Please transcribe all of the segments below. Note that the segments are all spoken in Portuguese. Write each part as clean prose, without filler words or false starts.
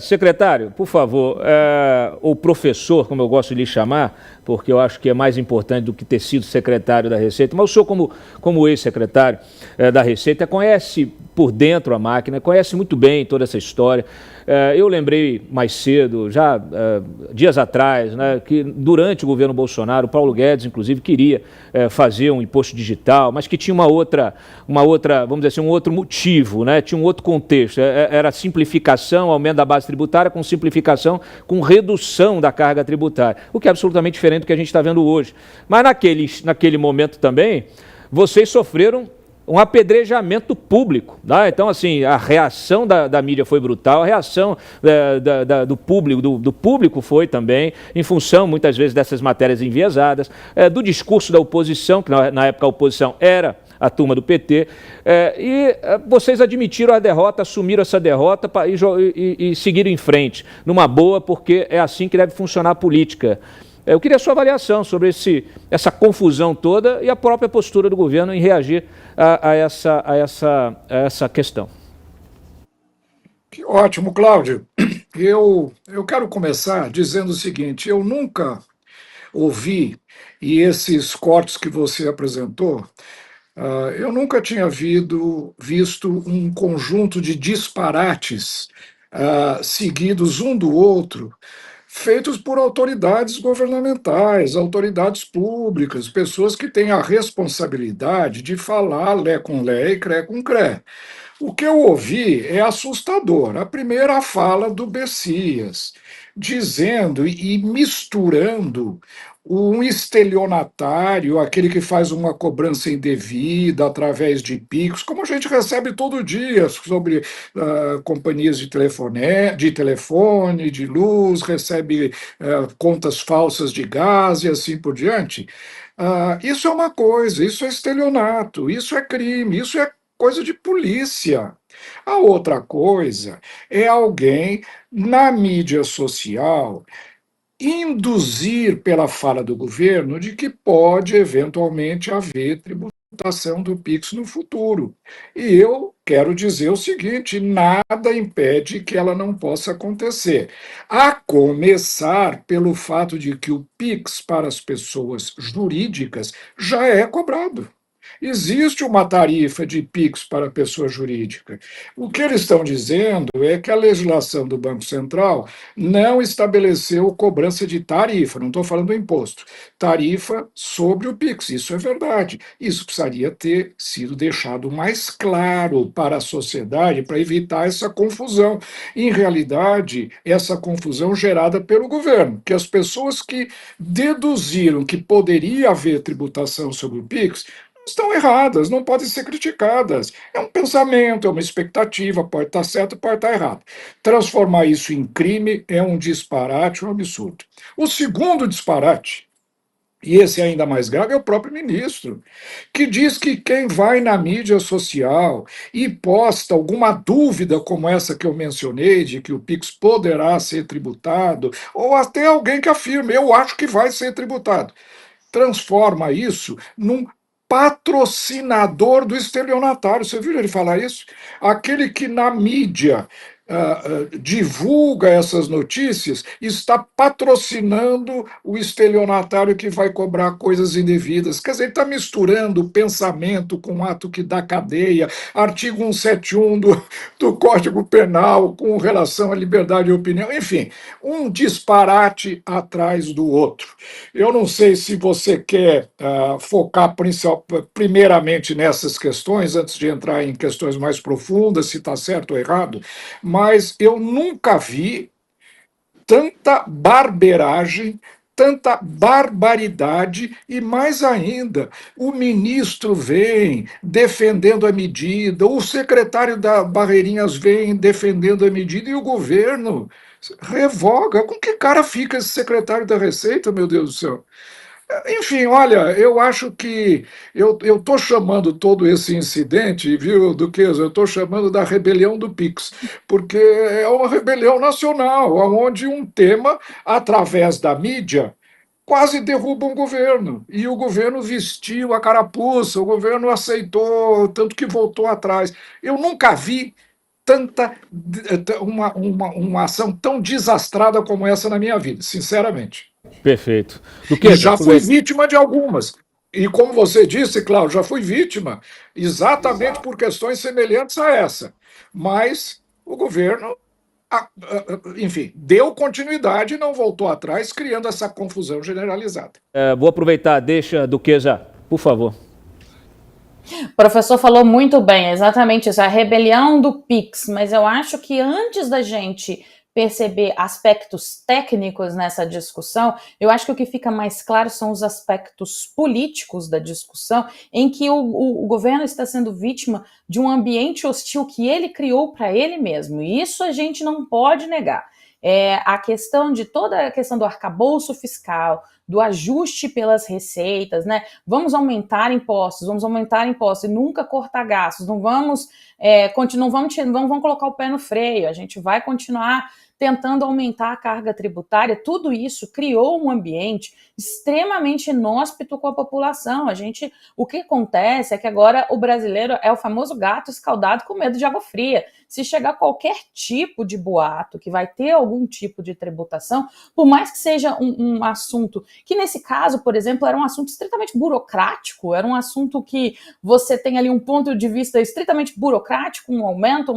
Secretário, por favor, ou professor, como eu gosto de lhe chamar, porque eu acho que é mais importante do que ter sido secretário da Receita, mas o senhor, como ex-secretário da Receita, conhece por dentro a máquina, conhece muito bem toda essa história. Eu lembrei mais cedo, já dias atrás, né, que durante o governo Bolsonaro, o Paulo Guedes, inclusive, queria fazer um imposto digital, mas que tinha uma outra, vamos dizer assim, um outro motivo, né, tinha um outro contexto. Era simplificação, aumento da base tributária, com simplificação, com redução da carga tributária, o que é absolutamente diferente do que a gente está vendo hoje. Mas naquele momento também, vocês sofreram um apedrejamento público. Tá? Então, assim, a reação da mídia foi brutal, a reação do público foi também, em função, muitas vezes, dessas matérias enviesadas, do discurso da oposição, que na época a oposição era a turma do PT, e vocês admitiram a derrota, assumiram essa derrota e seguiram em frente, numa boa, porque é assim que deve funcionar a política. Eu queria a sua avaliação sobre essa confusão toda e a própria postura do governo em reagir a essa questão. Que ótimo, Cláudio. Eu quero começar dizendo o seguinte: eu nunca ouvi, e esses cortes que você apresentou, eu nunca tinha visto um conjunto de disparates seguidos um do outro, feitos por autoridades governamentais, autoridades públicas, pessoas que têm a responsabilidade de falar lé com lé e cré com cré. O que eu ouvi é assustador. A primeira fala do Bessias, dizendo e misturando um estelionatário, aquele que faz uma cobrança indevida através de Pix, como a gente recebe todo dia sobre companhias de telefone, de luz, recebe contas falsas de gás e assim por diante. Isso é uma coisa, isso é estelionato, isso é crime, isso é coisa de polícia. A outra coisa é alguém na mídia social induzir pela fala do governo de que pode eventualmente haver tributação do Pix no futuro. E eu quero dizer o seguinte: nada impede que ela não possa acontecer. A começar pelo fato de que o Pix para as pessoas jurídicas já é cobrado. Existe uma tarifa de PIX para a pessoa jurídica. O que eles estão dizendo é que a legislação do Banco Central não estabeleceu cobrança de tarifa, não estou falando do imposto, tarifa sobre o PIX. Isso é verdade. Isso precisaria ter sido deixado mais claro para a sociedade para evitar essa confusão. Em realidade, essa confusão gerada pelo governo, que as pessoas que deduziram que poderia haver tributação sobre o PIX estão erradas, não podem ser criticadas. É um pensamento, é uma expectativa, pode estar certo, pode estar errado. Transformar isso em crime é um disparate, um absurdo. O segundo disparate, e esse é ainda mais grave, é o próprio ministro, que diz que quem vai na mídia social e posta alguma dúvida como essa que eu mencionei, de que o Pix poderá ser tributado, ou até alguém que afirma, eu acho que vai ser tributado, transforma isso num patrocinador do estelionatário. Você viu ele falar isso? Aquele que na mídia divulga essas notícias está patrocinando o estelionatário que vai cobrar coisas indevidas. Quer dizer, ele está misturando pensamento com ato que dá cadeia, artigo 171 do Código Penal com relação à liberdade de opinião, enfim, um disparate atrás do outro. Eu não sei se você quer focar primeiramente nessas questões, antes de entrar em questões mais profundas, se está certo ou errado, mas eu nunca vi tanta barberagem, tanta barbaridade e, mais ainda, o ministro vem defendendo a medida, o secretário da Barreirinhas vem defendendo a medida e o governo revoga. Com que cara fica esse secretário da Receita, meu Deus do céu? Enfim, olha, eu acho que eu estou chamando todo esse incidente, viu, Duquesa? Eu estou chamando da rebelião do Pix, porque é uma rebelião nacional, onde um tema, através da mídia, quase derruba um governo. E o governo vestiu a carapuça, o governo aceitou, tanto que voltou atrás. Eu nunca vi uma ação tão desastrada como essa na minha vida, sinceramente. Perfeito. E já fui vítima de algumas. E como você disse, Cláudio, já fui vítima exatamente por questões semelhantes a essa. Mas o governo, enfim, deu continuidade e não voltou atrás, criando essa confusão generalizada. Vou aproveitar, deixa, Duquesa, por favor. O professor falou muito bem, exatamente isso, a rebelião do PIX, mas eu acho que antes da gente perceber aspectos técnicos nessa discussão, eu acho que o que fica mais claro são os aspectos políticos da discussão, em que o governo está sendo vítima de um ambiente hostil que ele criou para ele mesmo, e isso a gente não pode negar. A questão de toda a questão do arcabouço fiscal, do ajuste pelas receitas, né? Vamos aumentar impostos e nunca cortar gastos, não vamos colocar o pé no freio, a gente vai continuar tentando aumentar a carga tributária. Tudo isso criou um ambiente extremamente inóspito com a população. O que acontece é que agora o brasileiro é o famoso gato escaldado com medo de água fria. Se chegar qualquer tipo de boato que vai ter algum tipo de tributação, por mais que seja um assunto que, nesse caso, por exemplo, era um assunto estritamente burocrático, era um assunto que você tem ali um ponto de vista estritamente burocrático, um aumento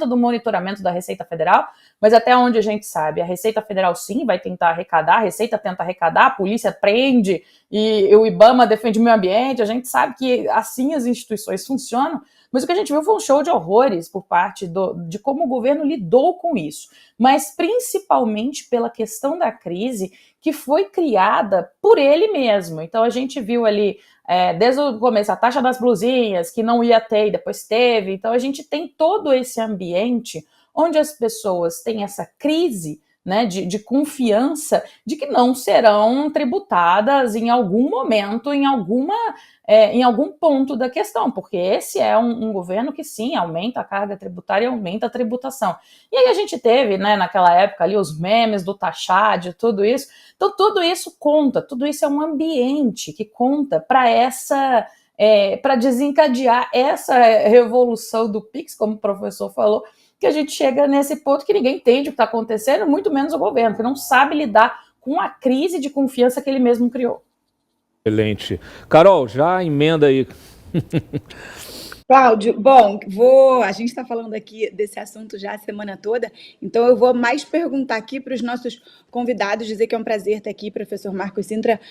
do monitoramento da Receita Federal, mas até onde a gente sabe, a Receita Federal sim vai tentar arrecadar, a Receita tenta arrecadar, a polícia prende e o IBAMA defende o meio ambiente, a gente sabe que assim as instituições funcionam, mas o que a gente viu foi um show de horrores por parte de como o governo lidou com isso, mas principalmente pela questão da crise que foi criada por ele mesmo. Então a gente viu ali, desde o começo, a taxa das blusinhas, que não ia ter e depois teve, então a gente tem todo esse ambiente onde as pessoas têm essa crise, né, de confiança de que não serão tributadas em algum momento, em algum ponto da questão, porque esse é um governo que sim, aumenta a carga tributária e aumenta a tributação. E aí a gente teve, né, naquela época ali, os memes do Taxad, tudo isso. Então tudo isso conta, tudo isso é um ambiente que conta para desencadear essa revolução do PIX, como o professor falou, que a gente chega nesse ponto que ninguém entende o que está acontecendo, muito menos o governo, que não sabe lidar com a crise de confiança que ele mesmo criou. Excelente. Carol, já emenda aí. Cláudio, bom, a gente está falando aqui desse assunto já a semana toda, então eu vou mais perguntar aqui para os nossos convidados, dizer que é um prazer estar aqui, professor Marcos Cintra,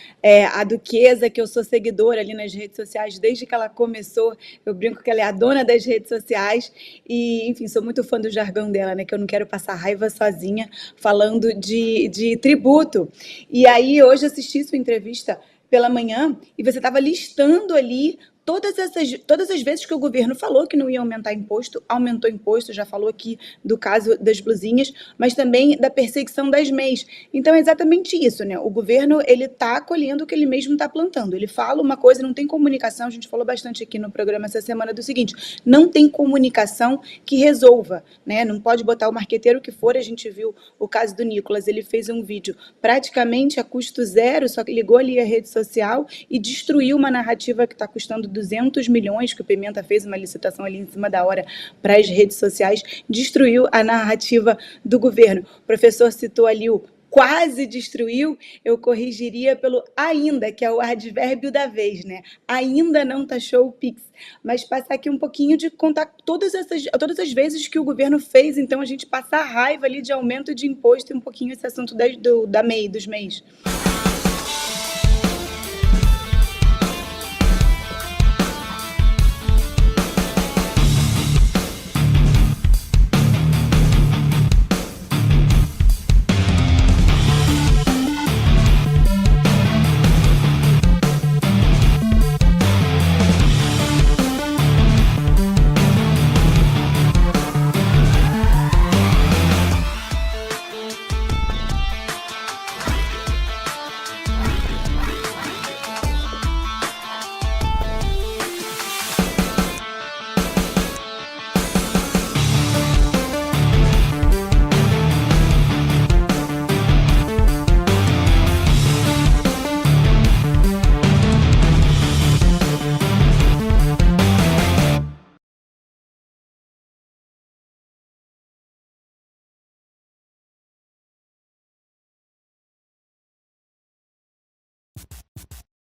a Duquesa, que eu sou seguidora ali nas redes sociais desde que ela começou, eu brinco que ela é a dona das redes sociais e, enfim, sou muito fã do jargão dela, né, que eu não quero passar raiva sozinha falando de tributo. E aí, hoje assisti sua entrevista pela manhã e você estava listando ali todas as vezes que o governo falou que não ia aumentar imposto, aumentou imposto, já falou aqui do caso das blusinhas, mas também da perseguição das MEIs. Então é exatamente isso, né? O governo, ele está colhendo o que ele mesmo está plantando. Ele fala uma coisa, não tem comunicação, a gente falou bastante aqui no programa essa semana do seguinte, não tem comunicação que resolva, né? Não pode botar o marqueteiro que for, a gente viu o caso do Nicolas, ele fez um vídeo praticamente a custo zero, só que ligou ali a rede social e destruiu uma narrativa que está custando 200 milhões, que o Pimenta fez uma licitação ali em cima da hora para as redes sociais, destruiu a narrativa do governo. O professor citou ali o quase destruiu, eu corrigiria pelo ainda, que é o advérbio da vez, né? Ainda não taxou o PIX. Mas passar aqui um pouquinho de contar todas as vezes que o governo fez, então a gente passar a raiva ali de aumento de imposto e um pouquinho esse assunto da MEI, dos MEIs. Pix.